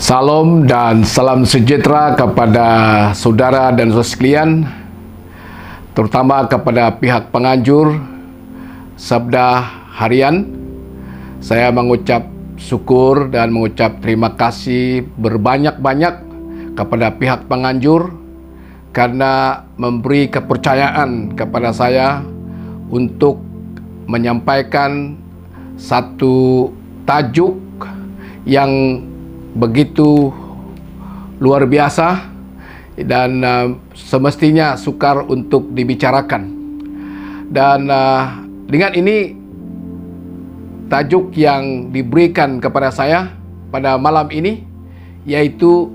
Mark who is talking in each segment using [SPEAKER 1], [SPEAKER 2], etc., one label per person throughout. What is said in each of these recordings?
[SPEAKER 1] Salam dan salam sejahtera kepada saudara dan saudara sekalian, terutama kepada pihak penganjur Sabda Harian. Saya mengucap syukur dan mengucap terima kasih berbanyak-banyak kepada pihak penganjur karena memberi kepercayaan kepada saya untuk menyampaikan satu tajuk yang begitu luar biasa dan semestinya sukar untuk dibicarakan. Dan dengan ini tajuk yang diberikan kepada saya pada malam ini yaitu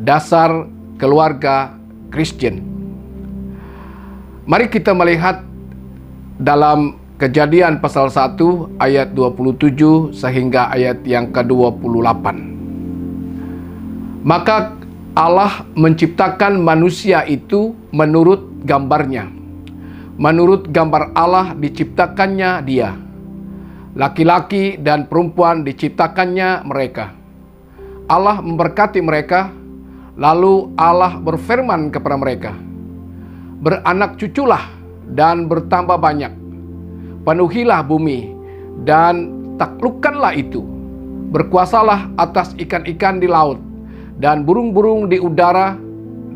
[SPEAKER 1] dasar keluarga Kristen. Mari kita melihat dalam Kejadian pasal 1 ayat 27 sehingga ayat yang ke-28. Maka Allah menciptakan manusia itu menurut gambarnya. Menurut gambar Allah diciptakannya dia. Laki-laki dan perempuan diciptakannya mereka. Allah memberkati mereka, lalu Allah berfirman kepada mereka, "Beranak cuculah dan bertambah banyak. Penuhilah bumi dan taklukkanlah itu. Berkuasalah atas ikan-ikan di laut dan burung-burung di udara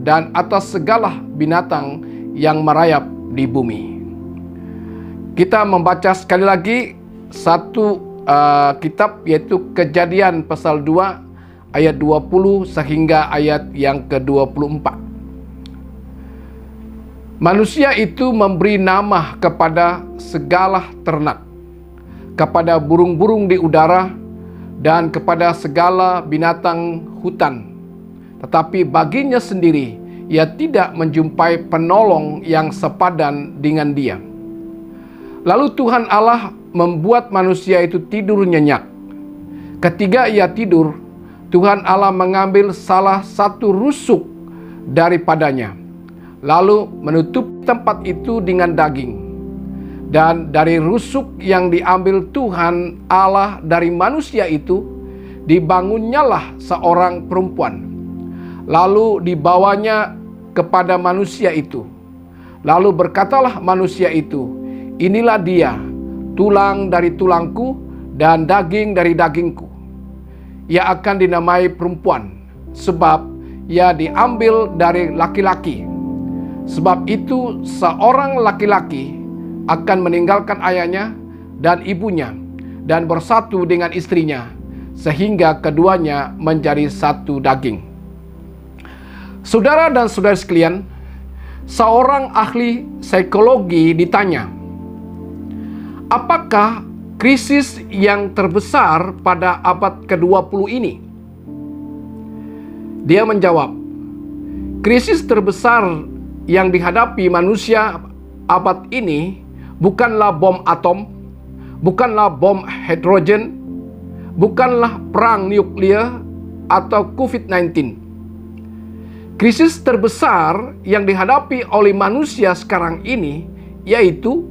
[SPEAKER 1] dan atas segala binatang yang merayap di bumi." Kita membaca sekali lagi satu kitab yaitu Kejadian pasal 2 ayat 20 sehingga ayat yang ke-24. Manusia itu memberi nama kepada segala ternak, kepada burung-burung di udara, dan kepada segala binatang hutan. Tetapi baginya sendiri, ia tidak menjumpai penolong yang sepadan dengan dia. Lalu Tuhan Allah membuat manusia itu tidur nyenyak. Ketika ia tidur, Tuhan Allah mengambil salah satu rusuk daripadanya, lalu menutup tempat itu dengan daging. Dan dari rusuk yang diambil Tuhan Allah dari manusia itu, dibangunnyalah seorang perempuan. Lalu dibawanya kepada manusia itu. Lalu berkatalah manusia itu, "Inilah dia, tulang dari tulangku dan daging dari dagingku. Ia akan dinamai perempuan, sebab ia diambil dari laki-laki. Sebab itu seorang laki-laki akan meninggalkan ayahnya dan ibunya dan bersatu dengan istrinya, sehingga keduanya menjadi satu daging." Saudara dan saudara sekalian, seorang ahli psikologi ditanya, apakah krisis yang terbesar pada abad ke-20 ini? Dia menjawab, krisis terbesar yang dihadapi manusia abad ini bukanlah bom atom, bukanlah bom hidrogen, bukanlah perang nuklir atau COVID-19. Krisis terbesar yang dihadapi oleh manusia sekarang ini yaitu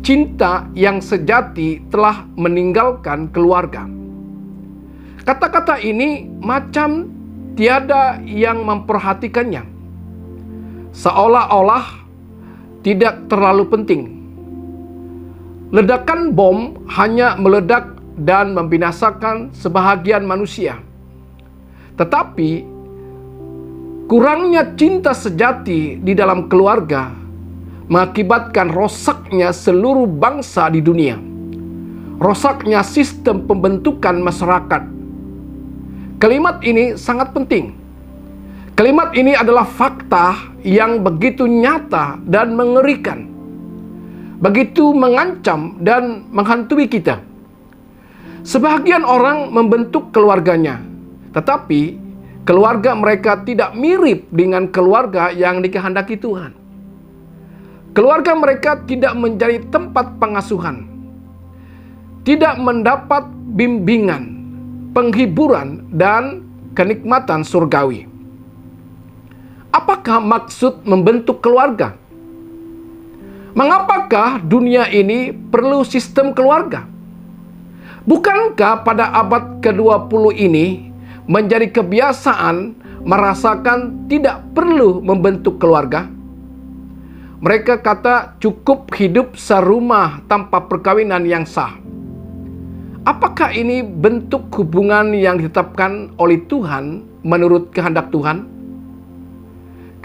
[SPEAKER 1] cinta yang sejati telah meninggalkan keluarga. Kata-kata ini macam tiada yang memperhatikannya, seolah-olah tidak terlalu penting. Ledakan bom hanya meledak dan membinasakan sebahagian manusia. Tetapi kurangnya cinta sejati di dalam keluarga mengakibatkan rosaknya seluruh bangsa di dunia. Rosaknya sistem pembentukan masyarakat. Kalimat ini sangat penting. Kalimat ini adalah fakta yang begitu nyata dan mengerikan. Begitu mengancam dan menghantui kita. Sebahagian orang membentuk keluarganya, tetapi keluarga mereka tidak mirip dengan keluarga yang dikehendaki Tuhan. Keluarga mereka tidak menjadi tempat pengasuhan, tidak mendapat bimbingan, penghiburan, dan kenikmatan surgawi. Apakah maksud membentuk keluarga? Mengapakah dunia ini perlu sistem keluarga? Bukankah pada abad ke-20 ini menjadi kebiasaan merasakan tidak perlu membentuk keluarga. Mereka kata cukup hidup serumah tanpa perkawinan yang sah. Apakah ini bentuk hubungan yang ditetapkan oleh Tuhan menurut kehendak Tuhan?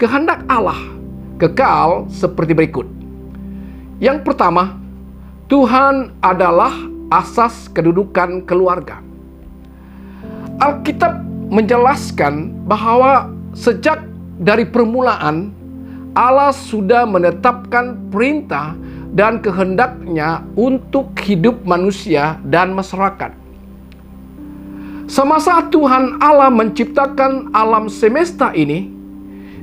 [SPEAKER 1] Kehendak Allah kekal seperti berikut. Yang pertama, Tuhan adalah asas kedudukan keluarga. Alkitab menjelaskan bahwa sejak dari permulaan Allah sudah menetapkan perintah dan kehendaknya untuk hidup manusia dan masyarakat. Semasa Tuhan Allah menciptakan alam semesta ini,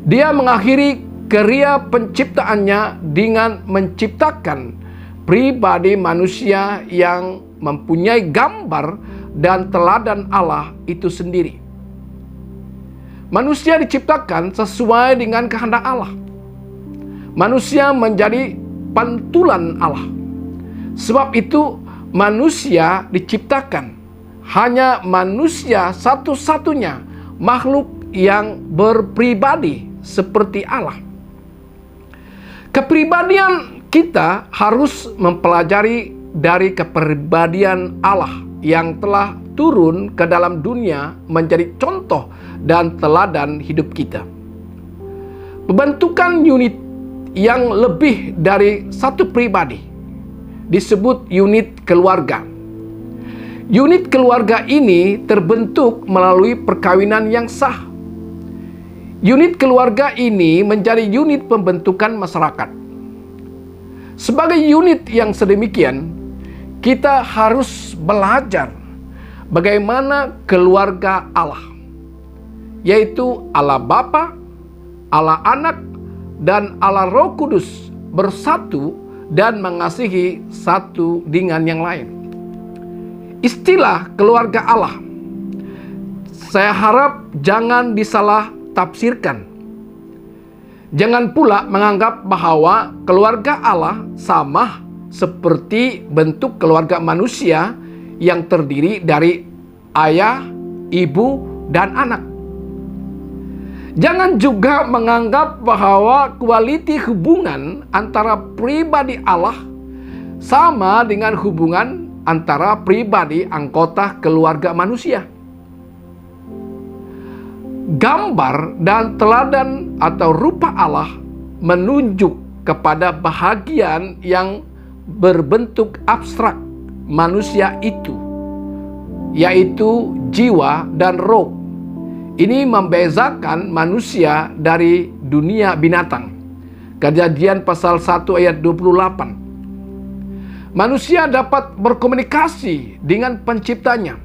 [SPEAKER 1] Dia mengakhiri karya penciptaannya dengan menciptakan pribadi manusia yang mempunyai gambar dan teladan Allah itu sendiri. Manusia diciptakan sesuai dengan kehendak Allah. Manusia menjadi pantulan Allah. Sebab itu manusia diciptakan. Hanya manusia satu-satunya makhluk yang berpribadi seperti Allah. Kepribadian kita harus mempelajari dari kepribadian Allah yang telah turun ke dalam dunia menjadi contoh dan teladan hidup kita. Pembentukan unit yang lebih dari satu pribadi disebut unit keluarga. Unit keluarga ini terbentuk melalui perkawinan yang sah. Unit keluarga ini menjadi unit pembentukan masyarakat. Sebagai unit yang sedemikian, kita harus belajar bagaimana keluarga Allah, yaitu Allah Bapa, Allah Anak, dan Allah Roh Kudus bersatu dan mengasihi satu dengan yang lain. Istilah keluarga Allah, saya harap jangan disalah tafsirkan. Jangan pula menganggap bahwa keluarga Allah sama seperti bentuk keluarga manusia yang terdiri dari ayah, ibu, dan anak. Jangan juga menganggap bahwa kualiti hubungan antara pribadi Allah sama dengan hubungan antara pribadi anggota keluarga manusia. Gambar dan teladan atau rupa Allah menunjuk kepada bahagian yang berbentuk abstrak manusia itu, yaitu jiwa dan roh. Ini membezakan manusia dari dunia binatang. Kejadian pasal 1 ayat 28. Manusia dapat berkomunikasi dengan penciptanya.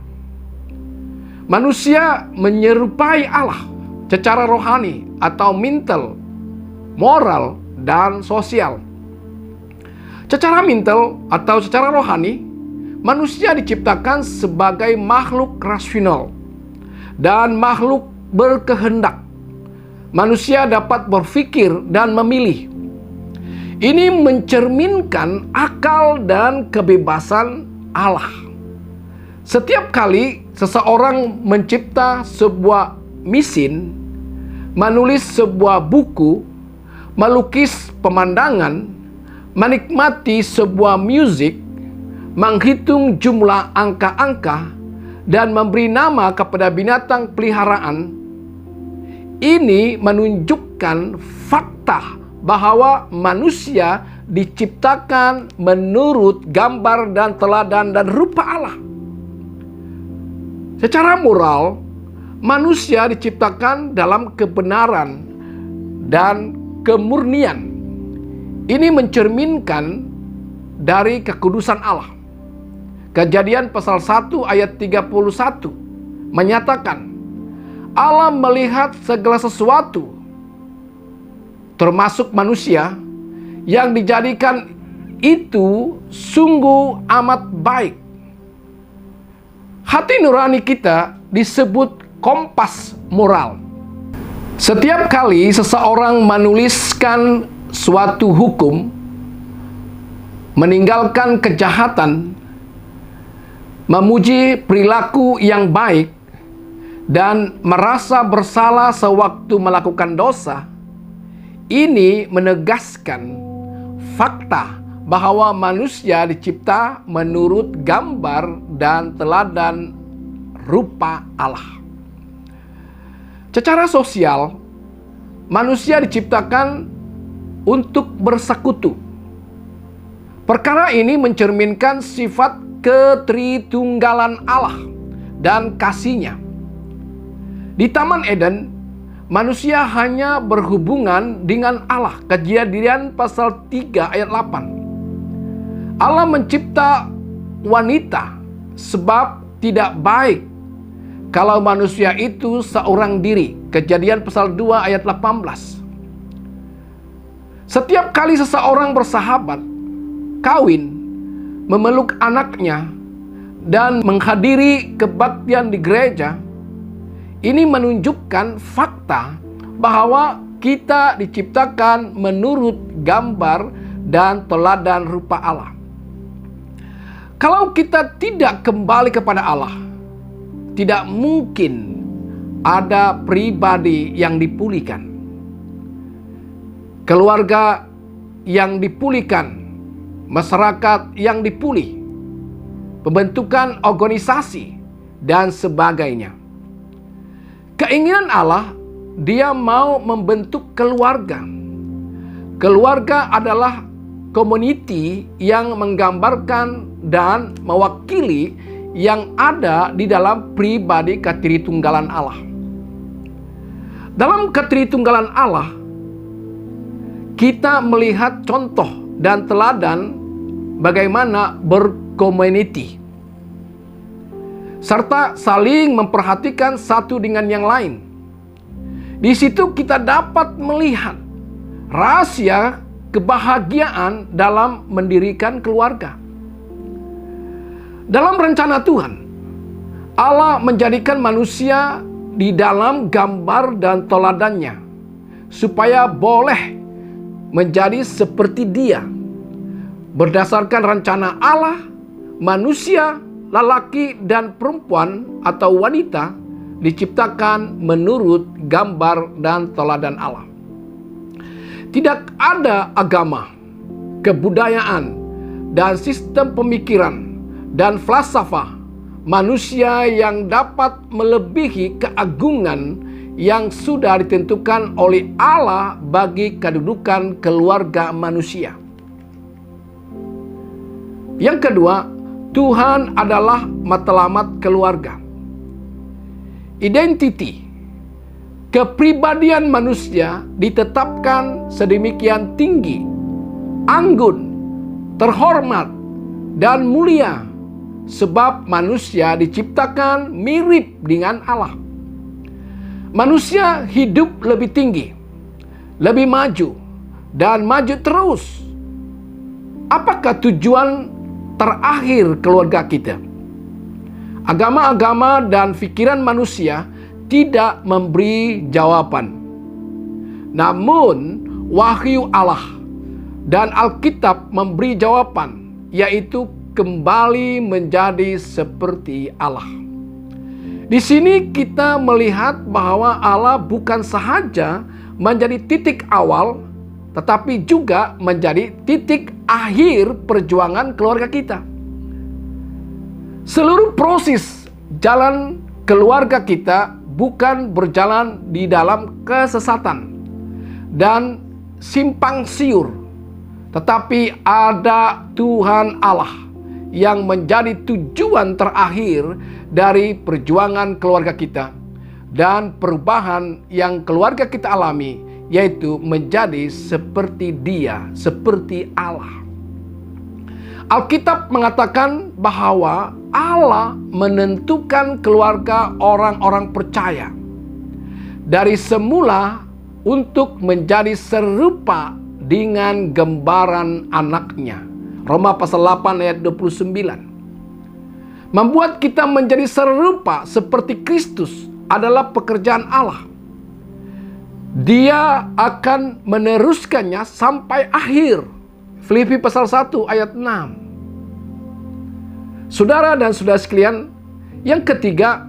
[SPEAKER 1] Manusia menyerupai Allah secara rohani atau mental, moral, dan sosial. Secara mental atau secara rohani, manusia diciptakan sebagai makhluk rasional dan makhluk berkehendak. Manusia dapat berpikir dan memilih. Ini mencerminkan akal dan kebebasan Allah. Setiap kali seseorang mencipta sebuah mesin, menulis sebuah buku, melukis pemandangan, menikmati sebuah musik, menghitung jumlah angka-angka, dan memberi nama kepada binatang peliharaan, ini menunjukkan fakta bahwa manusia diciptakan menurut gambar dan teladan dan rupa Allah. Secara moral, manusia diciptakan dalam kebenaran dan kemurnian. Ini mencerminkan dari kekudusan Allah. Kejadian pasal 1 ayat 31 menyatakan Allah melihat segala sesuatu, termasuk manusia, yang dijadikan itu sungguh amat baik. Hati nurani kita disebut kompas moral. Setiap kali seseorang menuliskan suatu hukum, meninggalkan kejahatan, memuji perilaku yang baik, dan merasa bersalah sewaktu melakukan dosa, ini menegaskan fakta bahwa manusia dicipta menurut gambar dan teladan rupa Allah. Secara sosial, manusia diciptakan untuk bersekutu. Perkara ini mencerminkan sifat ketritunggalan Allah dan kasih-Nya. Di Taman Eden, manusia hanya berhubungan dengan Allah. Kejadian pasal 3 ayat 8. Allah mencipta wanita sebab tidak baik kalau manusia itu seorang diri. Kejadian pasal 2 ayat 18. Setiap kali seseorang bersahabat, kawin, memeluk anaknya, dan menghadiri kebaktian di gereja, ini menunjukkan fakta bahwa kita diciptakan menurut gambar dan teladan rupa Allah. Kalau kita tidak kembali kepada Allah, tidak mungkin ada pribadi yang dipulihkan, keluarga yang dipulihkan, masyarakat yang dipulih, pembentukan organisasi, dan sebagainya. Keinginan Allah, Dia mau membentuk keluarga. Keluarga adalah community yang menggambarkan dan mewakili yang ada di dalam pribadi ketritunggalan Allah. Dalam ketritunggalan Allah, kita melihat contoh dan teladan bagaimana berkomuniti, serta saling memperhatikan satu dengan yang lain. Di situ kita dapat melihat rahasia kebahagiaan dalam mendirikan keluarga. Dalam rencana Tuhan, Allah menjadikan manusia di dalam gambar dan teladannya, supaya boleh menjadi seperti Dia. Berdasarkan rencana Allah, manusia, lelaki dan perempuan atau wanita diciptakan menurut gambar dan teladan Allah. Tidak ada agama, kebudayaan, dan sistem pemikiran dan falsafah manusia yang dapat melebihi keagungan yang sudah ditentukan oleh Allah bagi kedudukan keluarga manusia. Yang kedua, Tuhan adalah matlamat keluarga. Identiti, kepribadian manusia ditetapkan sedemikian tinggi, anggun, terhormat, dan mulia, sebab manusia diciptakan mirip dengan Allah. Manusia hidup lebih tinggi, lebih maju, dan maju terus. Apakah tujuan terakhir keluarga kita? Agama-agama dan pikiran manusia tidak memberi jawaban. Namun, wahyu Allah dan Alkitab memberi jawaban, yaitu kembali menjadi seperti Allah. Di sini kita melihat bahwa Allah bukan sahaja menjadi titik awal, tetapi juga menjadi titik akhir perjuangan keluarga kita. Seluruh proses jalan keluarga kita bukan berjalan di dalam kesesatan dan simpang siur, tetapi ada Tuhan Allah yang menjadi tujuan terakhir dari perjuangan keluarga kita dan perubahan yang keluarga kita alami, yaitu menjadi seperti Dia, seperti Allah. Alkitab mengatakan bahwa Allah menentukan keluarga orang-orang percaya dari semula untuk menjadi serupa dengan gambaran anaknya. Roma pasal 8 ayat 29. Membuat kita menjadi serupa seperti Kristus adalah pekerjaan Allah. Dia akan meneruskannya sampai akhir. Filipi pasal 1 ayat 6. Saudara dan saudara sekalian, yang ketiga,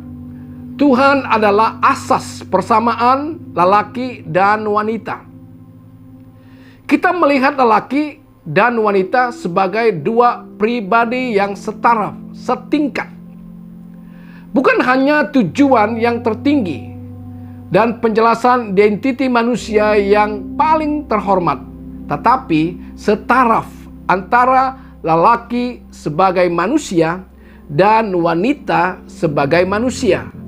[SPEAKER 1] Tuhan adalah asas persamaan lelaki dan wanita. Kita melihat lelaki dan wanita sebagai dua pribadi yang setara, setingkat. Bukan hanya tujuan yang tertinggi dan penjelasan identiti manusia yang paling terhormat, tetapi setaraf antara lelaki sebagai manusia dan wanita sebagai manusia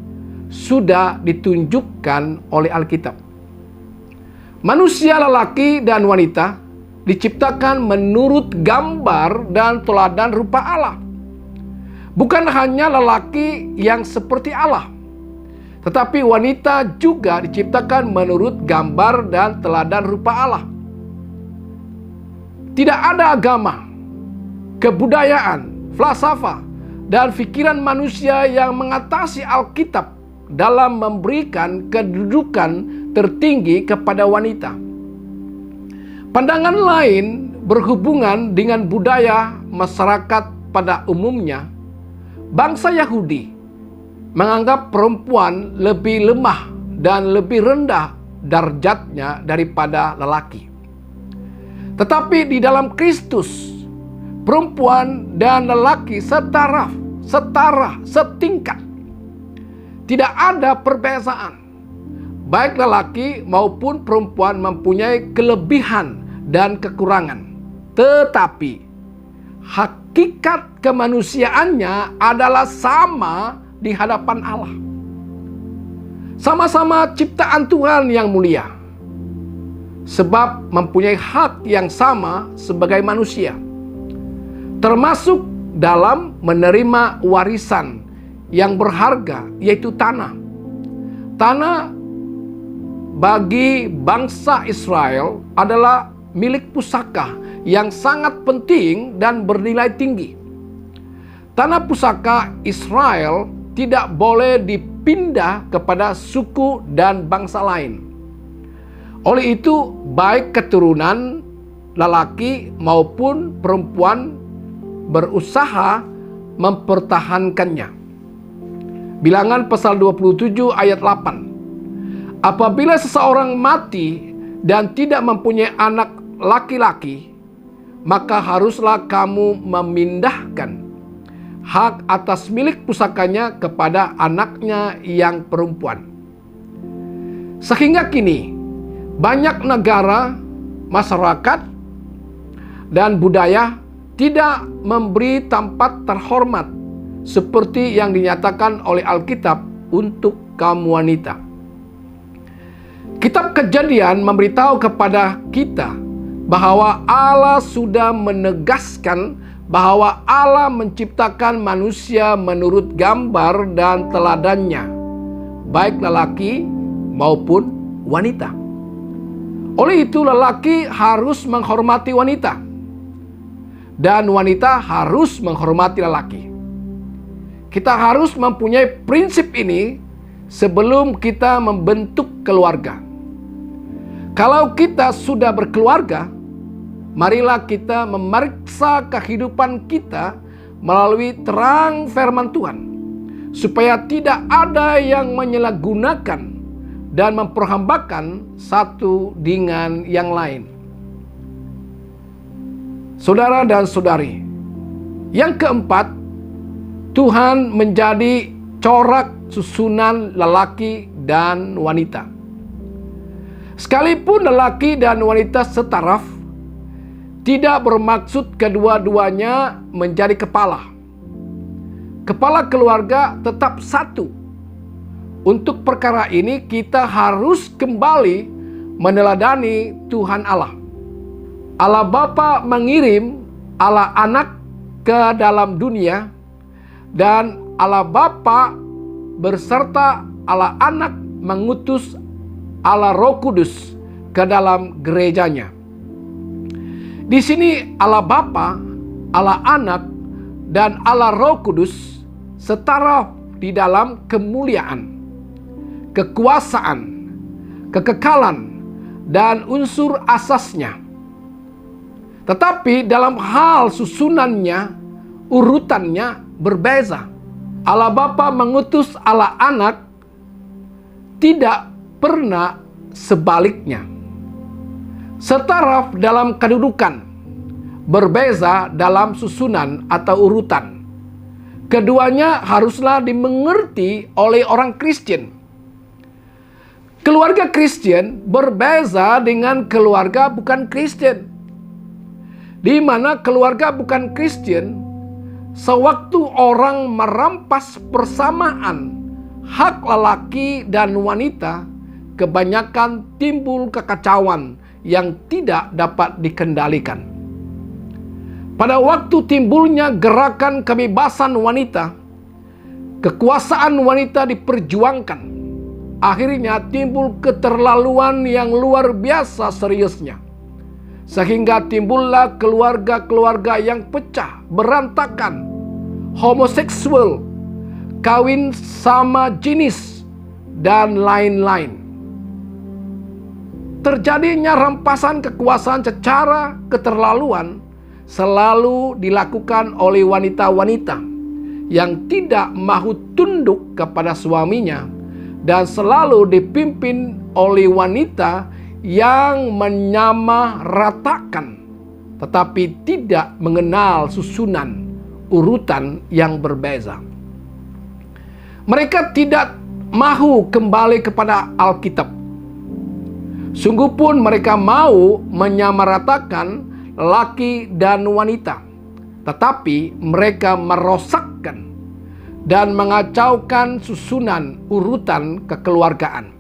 [SPEAKER 1] sudah ditunjukkan oleh Alkitab. Manusia lelaki dan wanita diciptakan menurut gambar dan teladan rupa Allah. Bukan hanya lelaki yang seperti Allah, tetapi wanita juga diciptakan menurut gambar dan teladan rupa Allah. Tidak ada agama, kebudayaan, falsafah, dan pikiran manusia yang mengatasi Alkitab dalam memberikan kedudukan tertinggi kepada wanita. Pandangan lain berhubungan dengan budaya masyarakat pada umumnya. Bangsa Yahudi menganggap perempuan lebih lemah dan lebih rendah darjatnya daripada lelaki. Tetapi di dalam Kristus, perempuan dan lelaki setara, setingkat. Tidak ada perbedaan. Baik lelaki maupun perempuan mempunyai kelebihan dan kekurangan. Tetapi hakikat kemanusiaannya adalah sama di hadapan Allah. Sama-sama ciptaan Tuhan yang mulia. Sebab mempunyai hak yang sama sebagai manusia. Termasuk dalam menerima warisan yang berharga, yaitu tanah. Tanah bagi bangsa Israel adalah milik pusaka yang sangat penting dan bernilai tinggi. Tanah pusaka Israel tidak boleh dipindah kepada suku dan bangsa lain. Oleh itu, baik keturunan lelaki maupun perempuan berusaha mempertahankannya. Bilangan pasal 27 ayat 8. Apabila seseorang mati dan tidak mempunyai anak laki-laki, maka haruslah kamu memindahkan hak atas milik pusakanya kepada anaknya yang perempuan. Sehingga kini, banyak negara, masyarakat, dan budaya tidak memberi tempat terhormat seperti yang dinyatakan oleh Alkitab untuk kaum wanita. Kitab Kejadian memberitahu kepada kita bahwa Allah sudah menegaskan bahwa Allah menciptakan manusia menurut gambar dan teladannya, baik lelaki maupun wanita. Oleh itu, lelaki harus menghormati wanita, dan wanita harus menghormati lelaki. Kita harus mempunyai prinsip ini sebelum kita membentuk keluarga. Kalau kita sudah berkeluarga, marilah kita memeriksa kehidupan kita melalui terang firman Tuhan, supaya tidak ada yang menyalahgunakan dan memperhambakan satu dengan yang lain. Saudara dan saudari, yang keempat, Tuhan menjadi corak susunan lelaki dan wanita. Sekalipun lelaki dan wanita setaraf, tidak bermaksud kedua-duanya menjadi kepala. Kepala keluarga tetap satu. Untuk perkara ini kita harus kembali meneladani Tuhan Allah. Allah Bapa mengirim Allah Anak ke dalam dunia, dan Allah Bapa berserta Allah Anak mengutus Allah Roh Kudus ke dalam gerejanya. Di sini Allah Bapa, Allah Anak, dan Allah Roh Kudus setara di dalam kemuliaan, kekuasaan, kekekalan, dan unsur asasnya. Tetapi dalam hal susunannya, urutannya berbeza. Allah Bapa mengutus Allah Anak tidak pernah sebaliknya. Setara dalam kedudukan, berbeza dalam susunan atau urutan. Keduanya haruslah dimengerti oleh orang Kristen. Keluarga Kristen berbeza dengan keluarga bukan Kristen, di mana keluarga bukan Kristen, sewaktu orang merampas persamaan hak lelaki dan wanita, kebanyakan timbul kekacauan yang tidak dapat dikendalikan. Pada waktu timbulnya gerakan kebebasan wanita, kekuasaan wanita diperjuangkan. Akhirnya timbul keterlaluan yang luar biasa seriusnya. Sehingga timbullah keluarga-keluarga yang pecah, berantakan, homoseksual, kawin sama jenis, dan lain-lain. Terjadinya rampasan kekuasaan secara keterlaluan selalu dilakukan oleh wanita-wanita yang tidak mahu tunduk kepada suaminya, dan selalu dipimpin oleh wanita yang menyamaratakan tetapi tidak mengenal susunan urutan yang berbeza. Mereka tidak mahu kembali kepada Alkitab. Sungguh pun mereka mau menyamaratakan laki dan wanita, tetapi mereka merosakkan dan mengacaukan susunan urutan kekeluargaan.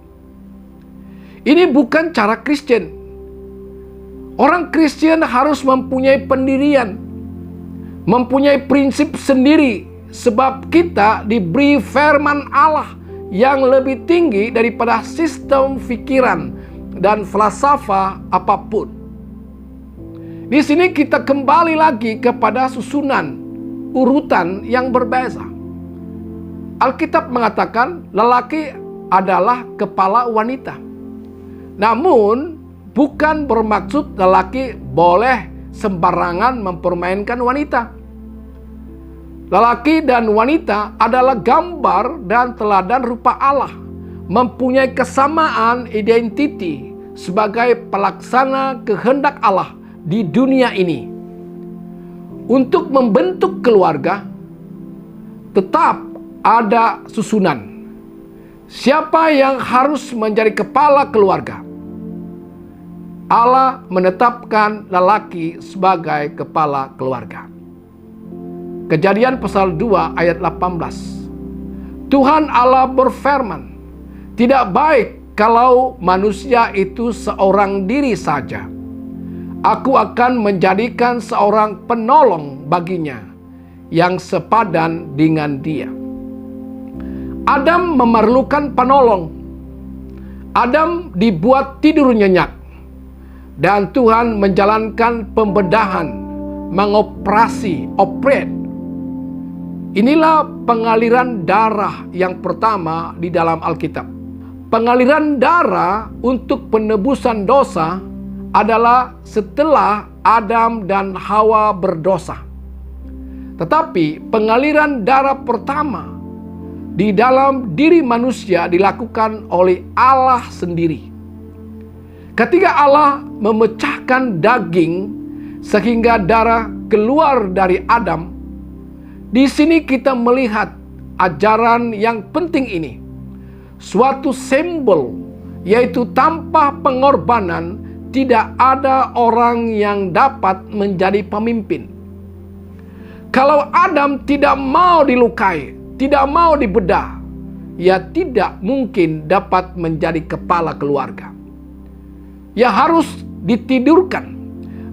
[SPEAKER 1] Ini bukan cara Kristen. Orang Kristen harus mempunyai pendirian, mempunyai prinsip sendiri, sebab kita diberi firman Allah yang lebih tinggi daripada sistem pikiran dan falsafah apapun. Di sini kita kembali lagi kepada susunan urutan yang berbeza. Alkitab mengatakan lelaki adalah kepala wanita. Namun bukan bermaksud lelaki boleh sembarangan mempermainkan wanita. Lelaki dan wanita adalah gambar dan teladan rupa Allah, mempunyai kesamaan identiti sebagai pelaksana kehendak Allah di dunia ini. Untuk membentuk keluarga, tetap ada susunan. Siapa yang harus menjadi kepala keluarga? Allah menetapkan lelaki sebagai kepala keluarga. Kejadian pasal 2 ayat 18. Tuhan Allah berfirman, "Tidak baik kalau manusia itu seorang diri saja. Aku akan menjadikan seorang penolong baginya yang sepadan dengan dia." Adam memerlukan penolong. Adam dibuat tidur nyenyak, dan Tuhan menjalankan pembedahan, operate. Inilah pengaliran darah yang pertama di dalam Alkitab. Pengaliran darah untuk penebusan dosa adalah setelah Adam dan Hawa berdosa. Tetapi pengaliran darah pertama di dalam diri manusia dilakukan oleh Allah sendiri. Ketika Allah memecahkan daging sehingga darah keluar dari Adam, di sini kita melihat ajaran yang penting ini. Suatu simbol, yaitu tanpa pengorbanan tidak ada orang yang dapat menjadi pemimpin. Kalau Adam tidak mau dilukai, tidak mau dibedah, ia tidak mungkin dapat menjadi kepala keluarga. Ia harus ditidurkan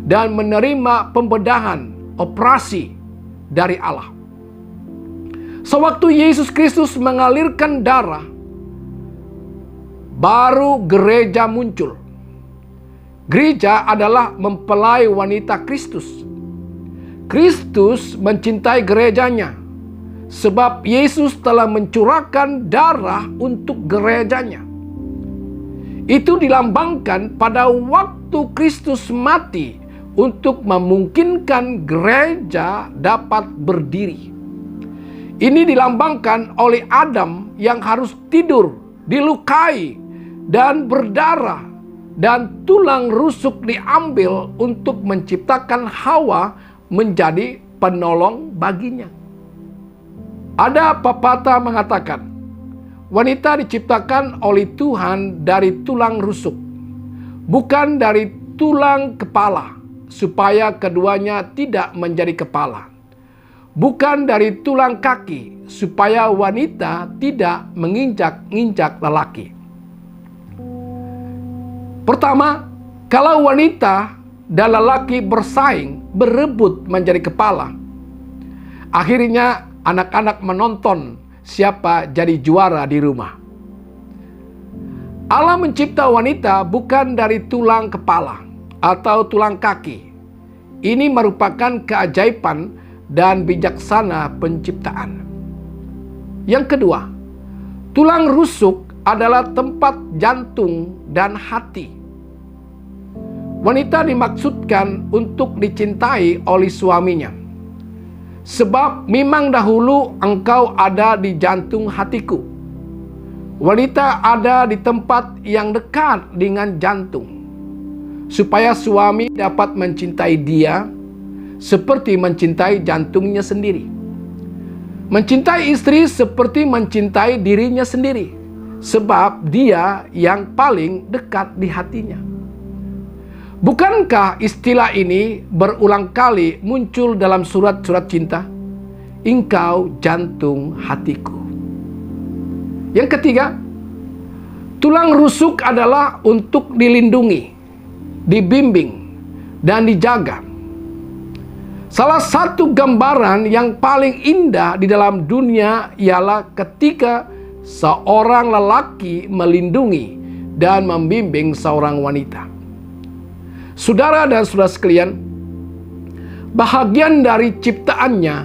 [SPEAKER 1] dan menerima pembedahan, operasi dari Allah. Sewaktu Yesus Kristus mengalirkan darah, baru gereja muncul. Gereja adalah mempelai wanita Kristus. Kristus mencintai gerejanya, sebab Yesus telah mencurahkan darah untuk gerejanya. Itu dilambangkan pada waktu Kristus mati untuk memungkinkan gereja dapat berdiri. Ini dilambangkan oleh Adam yang harus tidur dilukai, dan berdarah, dan tulang rusuk diambil untuk menciptakan Hawa menjadi penolong baginya. Ada pepatah mengatakan, wanita diciptakan oleh Tuhan dari tulang rusuk, bukan dari tulang kepala, supaya keduanya tidak menjadi kepala. Bukan dari tulang kaki, supaya wanita tidak menginjak-injak lelaki. Pertama, kalau wanita dan lelaki bersaing, berebut menjadi kepala, akhirnya anak-anak menonton siapa jadi juara di rumah. Allah mencipta wanita bukan dari tulang kepala atau tulang kaki. Ini merupakan keajaiban dan bijaksana penciptaan. Yang kedua, tulang rusuk adalah tempat jantung dan hati. Wanita dimaksudkan untuk dicintai oleh suaminya. Sebab memang dahulu engkau ada di jantung hatiku. Wanita ada di tempat yang dekat dengan jantung, supaya suami dapat mencintai dia seperti mencintai jantungnya sendiri. Mencintai istri seperti mencintai dirinya sendiri, sebab dia yang paling dekat di hatinya. Bukankah istilah ini berulang kali muncul dalam surat-surat cinta? Engkau jantung hatiku. Yang ketiga, tulang rusuk adalah untuk dilindungi, dibimbing, dan dijaga. Salah satu gambaran yang paling indah di dalam dunia ialah ketika seorang lelaki melindungi dan membimbing seorang wanita. Saudara dan saudara sekalian, bahagian dari ciptaannya,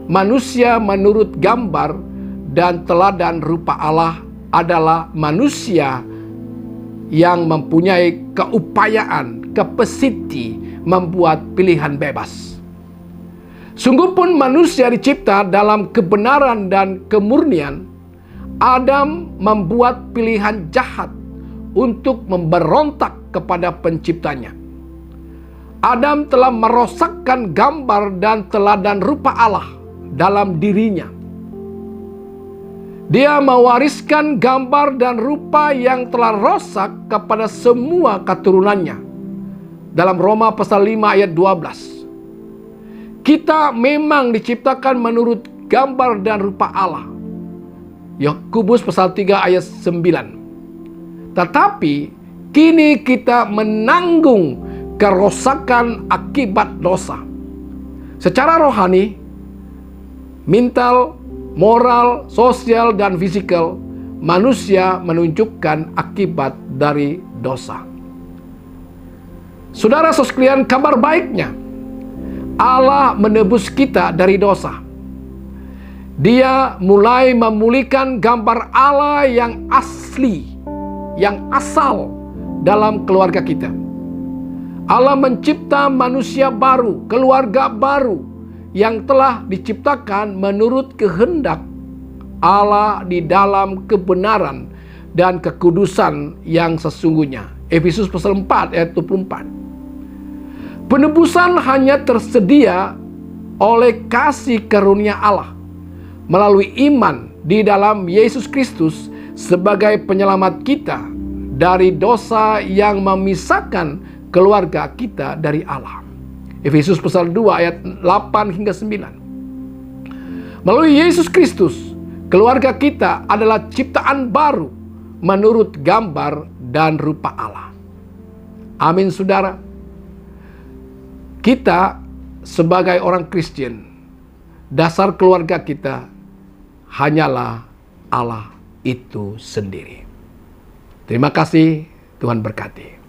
[SPEAKER 1] manusia menurut gambar dan teladan rupa Allah adalah manusia yang mempunyai keupayaan, kapasiti membuat pilihan bebas. Sungguh pun manusia dicipta dalam kebenaran dan kemurnian. Adam membuat pilihan jahat untuk memberontak kepada penciptanya. Adam telah merosakkan gambar dan teladan rupa Allah dalam dirinya. Dia mewariskan gambar dan rupa yang telah rosak kepada semua keturunannya. Dalam Roma pasal 5 ayat 12. Kita memang diciptakan menurut gambar dan rupa Allah. Yakobus pasal 3 ayat 9. Tetapi kini kita menanggung kerosakan akibat dosa. Secara rohani, mental, moral, sosial, dan fisikal, manusia menunjukkan akibat dari dosa. Saudara sekalian, kabar baiknya, Allah menebus kita dari dosa. Dia mulai memulihkan gambar Allah yang asli, yang asal dalam keluarga kita. Allah mencipta manusia baru, keluarga baru yang telah diciptakan menurut kehendak Allah di dalam kebenaran dan kekudusan yang sesungguhnya. Efesus pasal 4 ayat 24. Penebusan hanya tersedia oleh kasih karunia Allah melalui iman di dalam Yesus Kristus sebagai penyelamat kita dari dosa yang memisahkan keluarga kita dari Allah. Efesus pasal 2 ayat 8 hingga 9. Melalui Yesus Kristus, keluarga kita adalah ciptaan baru menurut gambar dan rupa Allah. Amin, saudara. Kita sebagai orang Kristen, dasar keluarga kita hanyalah Allah itu sendiri. Terima kasih, Tuhan berkati.